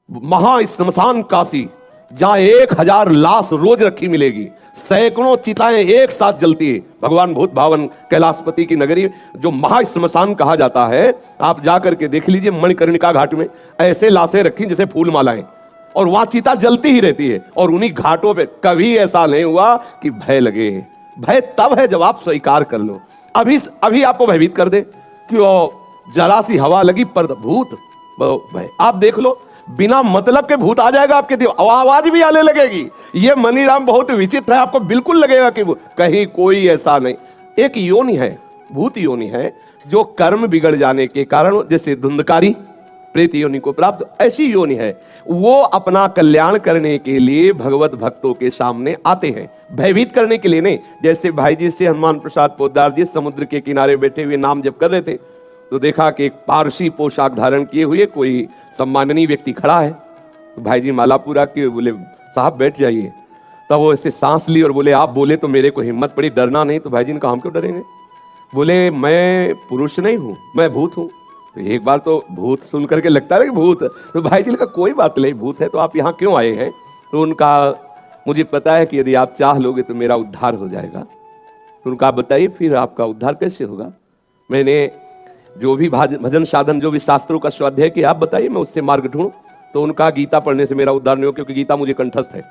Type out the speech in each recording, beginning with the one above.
महा स्मशान काशी, जहां 1000 लाश रोज रखी मिलेगी, सैकड़ों चिताएं एक साथ जलती है, भगवान भूत भावन कैलाशपति की नगरी जो महा स्मशान कहा जाता है, आप जाकर के देख लीजिए। मणिकर्णिका घाट में ऐसे लाशें रखी जैसे फूल मालाएं, और वहां चिता जलती ही रहती है। और उन्हीं घाटों पे कभी ऐसा नहीं हुआ कि भय लगे। भय तब है जब आप स्वीकार कर लो। अभी अभी आपको भयभीत कर दे कि वो जरा सी हवा लगी पर भूत भय, आप देख लो, बिना मतलब के भूत आ जाएगा आपके दिल, आवाज भी आने लगेगी। ये मनीराम बहुत विचित्र है, आपको बिल्कुल लगेगा कि कहीं कोई ऐसा नहीं। एक योनि है, भूत योनि है, जो कर्म बिगड़ जाने के कारण, जैसे धुंधकारी प्रेत योनि को प्राप्त, ऐसी योनि है। वो अपना कल्याण करने के लिए भगवत भक्तों के सामने आते हैं, भयभीत करने के लिए नहीं। जैसे भाई जी से हनुमान प्रसाद पोद्दार जी समुद्र के किनारे बैठे हुए नाम जप कर रहे थे, तो देखा कि एक पारसी पोशाक धारण किए हुए कोई सम्माननीय व्यक्ति खड़ा है। तो भाई जी माला पूरा किए, बोले साहब बैठ जाइए। तब वो ऐसे सांस ली और बोले आप बोले तो मेरे को हिम्मत पड़ी, डरना नहीं। तो भाई जी ने कहा हम क्यों डरेंगे? बोले मैं पुरुष नहीं हूं, मैं भूत हूं। तो एक बार तो भूत सुन करके लगता है कि भूत, तो भाई जी ने कहा कोई बात नहीं, भूत है तो आप यहाँ क्यों आए हैं? तो उनका मुझे पता है कि यदि आप चाह लोगे तो मेरा उद्धार हो जाएगा। तो उनका बताइए फिर आपका उद्धार कैसे होगा? मैंने जो भी भजन साधन, जो भी शास्त्रों का स्वाध्याय किया, आप बताइए मैं उससे मार्ग ढूंढूं। तो उनका गीता पढ़ने से मेरा उद्धार नहीं होगा क्योंकि गीता मुझे कंठस्थ है।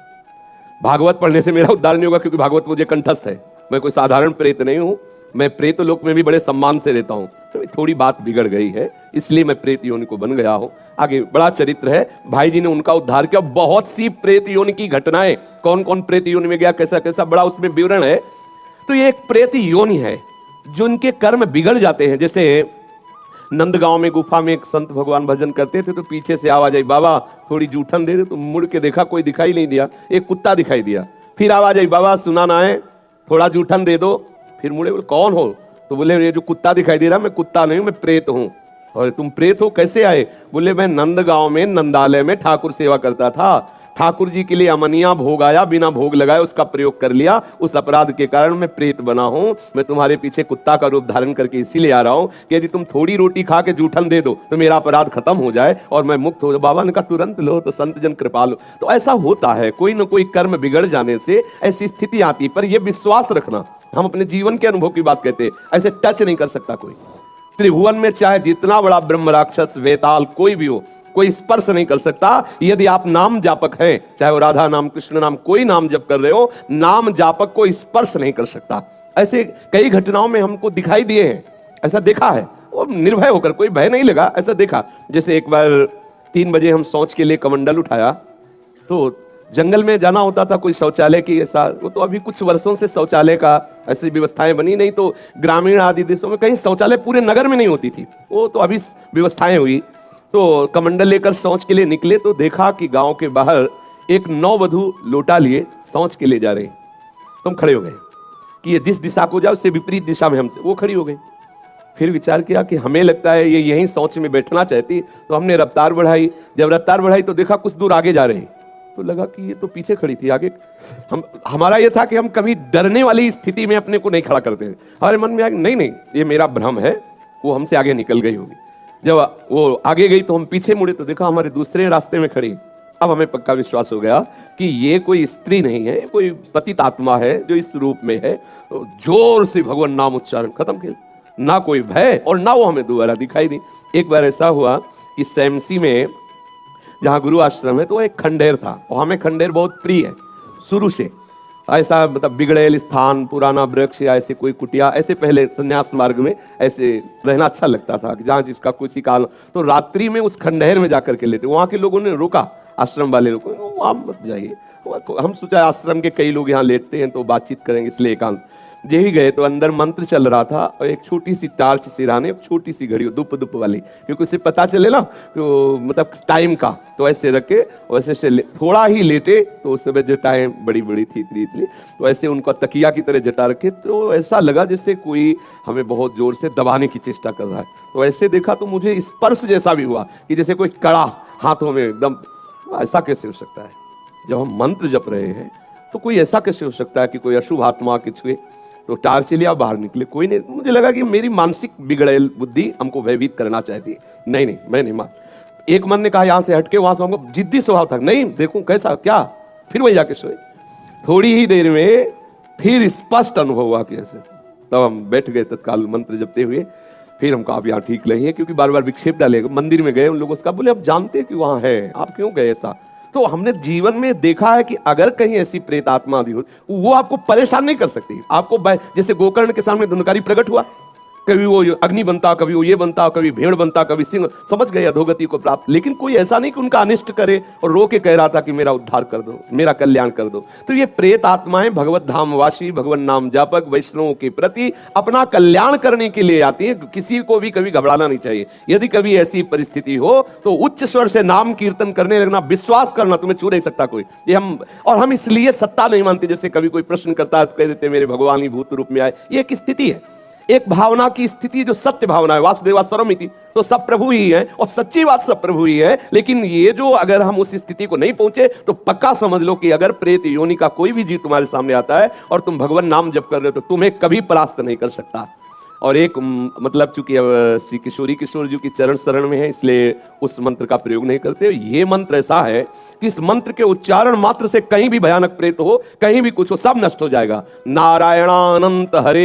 भागवत पढ़ने से मेरा उद्धार नहीं होगा क्योंकि भागवत मुझे कंठस्थ है। मैं कोई साधारण प्रेत नहीं हूं, मैं प्रेत लोक में भी बड़े सम्मान से रहता हूं। तो थोड़ी बात बिगड़ गई है, इसलिए मैं प्रेत योनि को बन गया हूं। आगे बड़ा चरित्र है, भाई जी ने उनका उद्धार किया। बहुत सी प्रेत योनि की घटनाएं, कौन कौन प्रेत योनि में गया, कैसा कैसा, बड़ा उसमें विवरण है। तो ये एक प्रेत योनि है जो उनके कर्म बिगड़ जाते हैं। जैसे नंदगांव में गुफा में एक संत भगवान भजन करते थे, तो पीछे से आवाज आई, बाबा थोड़ी जूठन दे दे। तो मुड़ के देखा, कोई दिखाई नहीं दिया, एक कुत्ता दिखाई दिया। फिर आवाज आई, बाबा सुना ना है, थोड़ा जूठन दे दो। फिर मुड़े, बोले कौन हो? तो बोले ये जो कुत्ता दिखाई दे रहा, मैं कुत्ता नहीं हूं, मैं प्रेत हूं। और तुम प्रेत हो, कैसे आए? बोले मैं नंदगांव में नंदालय में ठाकुर सेवा करता था, ठाकुर जी के लिए अमनिया भोग आया, बिना भोग लगाए उसका प्रयोग कर लिया, उस अपराध के कारण मैं प्रेत बना हूं। मैं तुम्हारे पीछे कुत्ता का रूप धारण करके इसीलिए आ रहा हूं कि यदि तुम थोड़ी रोटी खा के जूठन दे दो तो मेरा अपराध खत्म हो जाए और मैं मुक्त हो जाऊं। बाबा ने कहा तुरंत लो, तो संत जन कृपा लो। तो ऐसा होता है, कोई ना कोई कर्म बिगड़ जाने से ऐसी स्थिति आती। पर यह विश्वास रखना, हम अपने जीवन के अनुभव की बात कहते हैं, ऐसे टच नहीं कर सकता कोई। त्रिभुवन में चाहे जितना बड़ा ब्रह्म राक्षस वेताल कोई भी हो, कोई स्पर्श नहीं कर सकता। यदि आप नाम जापक हैं, चाहे वो राधा नाम, कृष्ण नाम, कोई नाम जप कर रहे हो, नाम जापक को स्पर्श नहीं कर सकता। ऐसे कई घटनाओं में हमको दिखाई दिए हैं, ऐसा देखा है। वो निर्भय होकर, कोई भय नहीं लगा, ऐसा देखा। जैसे एक बार 3 बजे हम शौच के लिए कमंडल उठाया, तो जंगल में जाना होता था, कोई शौचालय की ऐसा, वो तो अभी कुछ वर्षों से शौचालय का ऐसी व्यवस्थाएं बनी, नहीं तो ग्रामीण आदि देशों में कहीं शौचालय पूरे नगर में नहीं होती थी, वो तो अभी व्यवस्थाएं हुई। तो कमंडल लेकर शौच के लिए निकले, तो देखा कि गांव के बाहर एक नववधू लोटा लिए शौच के लिए जा रहे। तो हम खड़े हो गए कि ये जिस दिशा को जाओ उससे विपरीत दिशा में हम, वो खड़ी हो गई। फिर विचार किया कि हमें लगता है ये यहीं शौच में बैठना चाहती, तो हमने रफ्तार बढ़ाई। जब रफ्तार बढ़ाई तो देखा कुछ दूर आगे जा रहे, तो लगा कि ये तो पीछे खड़ी थी, आगे। हमारा ये था कि हम कभी डरने वाली स्थिति में अपने को नहीं खड़ा करते हैं। हमारे मन में आया नहीं नहीं, ये मेरा भ्रम है, वो हमसे आगे निकल गई होगी। जब वो आगे गई तो हम पीछे मुड़े, तो देखा हमारे दूसरे रास्ते में खड़ी। अब हमें पक्का विश्वास हो गया कि ये कोई स्त्री नहीं है, कोई पतित आत्मा है जो इस रूप में है। तो जोर से भगवान नाम उच्चारण खत्म किया, ना कोई भय और ना वो हमें दोबारा दिखाई दी। एक बार ऐसा हुआ कि सैमसी में जहाँ गुरु आश्रम है, तो एक खंडेर था, और हमें खंडेर बहुत प्रिय है शुरू से। ऐसा मतलब बिगड़ेल स्थान, पुराना वृक्ष या ऐसे कोई कुटिया, ऐसे पहले संन्यास मार्ग में ऐसे रहना अच्छा लगता था कि जहाँ जिसका किसी काल। तो रात्रि में उस खंडहर में जाकर के लेटे, वहाँ के लोगों ने रोका, आश्रम वाले लोगों ने, वहाँ मत जाइए। हम सोचा आश्रम के कई लोग यहाँ लेटते हैं तो बातचीत करेंगे, इसलिए एकांत। जे ही गए तो अंदर मंत्र चल रहा था, और एक छोटी सी टार्च सिराने, एक छोटी सी घड़ी दुप दुप वाली, क्योंकि उसे पता चले ना तो मतलब टाइम का, तो ऐसे रखे वैसे से थोड़ा ही लेटे, तो उस समय जटाएं बड़ी बड़ी थी इतनी इतनी, तो ऐसे उनका तकिया की तरह जटा रखे, तो ऐसा लगा जैसे कोई हमें बहुत जोर से दबाने की चेष्टा कर रहा है। तो ऐसे देखा तो मुझे स्पर्श जैसा भी हुआ कि जैसे कोई कड़ा हाथों में एकदम। ऐसा कैसे हो सकता है? जब हम मंत्र जप रहे हैं तो कोई ऐसा कैसे हो सकता है कि कोई अशुभ आत्मा के छुए? तो टार्च लिया, बाहर निकले, कोई नहीं। मुझे लगा कि मेरी मानसिक बिगड़ेल बुद्धि हमको भयभीत करना चाहती है। नहीं नहीं, मैं नहीं मान। एक मन ने कहा यहां से हटके, वहां से हमको जिद्दी स्वभाव था, नहीं देखूं कैसा क्या, फिर वही जाके सोए। थोड़ी ही देर में फिर स्पष्ट अनुभव हुआ कि ऐसे, तब हम बैठ गए तत्काल मंत्र जपते हुए। फिर हम कहा अब यहाँ ठीक नहीं है, क्योंकि बार बार विक्षेप डालेगा। मंदिर में गए, उन लोगों से कहा, बोले अब जानते कि वहां है, आप क्यों गए ऐसा। तो हमने जीवन में देखा है कि अगर कहीं ऐसी प्रेत आत्मा भी हो, वो आपको परेशान नहीं कर सकती। आपको जैसे गोकर्ण के सामने धुंधकारी प्रकट हुआ, कभी वो अग्नि बनता, कभी वो ये बनता, कभी भेड़ बनता, कभी सिंह, समझ गए अधोगति को प्राप्त। लेकिन कोई ऐसा नहीं कि उनका अनिष्ट करे और रो के कह रहा था कि मेरा उद्धार कर दो, मेरा कल्याण कर दो। तो ये प्रेत आत्माएं भगवत धामवासी, भगवान नाम जापक वैष्णवों के प्रति अपना कल्याण करने के लिए आती है। किसी को भी कभी घबराना नहीं चाहिए। यदि कभी ऐसी परिस्थिति हो तो उच्च स्वर से नाम कीर्तन करने लगना, विश्वास करना, तुम्हें छू नहीं सकता कोई। ये हम इसलिए सत्ता नहीं मानते। जैसे कभी कोई प्रश्न करता है तो कह देते मेरे भगवान ही भूत रूप में आए। ये एक स्थिति है, एक भावना की स्थिति जो सत्य भावना है। वासुदेवास्वरमिति, तो सब प्रभु ही है और सच्ची बात सब प्रभु ही है। लेकिन ये जो अगर हम उस स्थिति को नहीं पहुंचे तो पक्का समझ लो कि अगर प्रेत योनि का कोई भी जीव तुम्हारे सामने आता है और तुम भगवान नाम जप कर रहे हो तो तुम्हें कभी परास्त नहीं कर सकता। और एक मतलब चूंकि श्री किशोर जी की चरण शरण में है, इसलिए उस मंत्र का प्रयोग नहीं करते। ये मंत्र ऐसा है कि इस मंत्र के उच्चारण मात्र से कहीं भी भयानक प्रेत हो, कहीं भी कुछ हो, सब नष्ट हो जाएगा। नारायणानंत हरे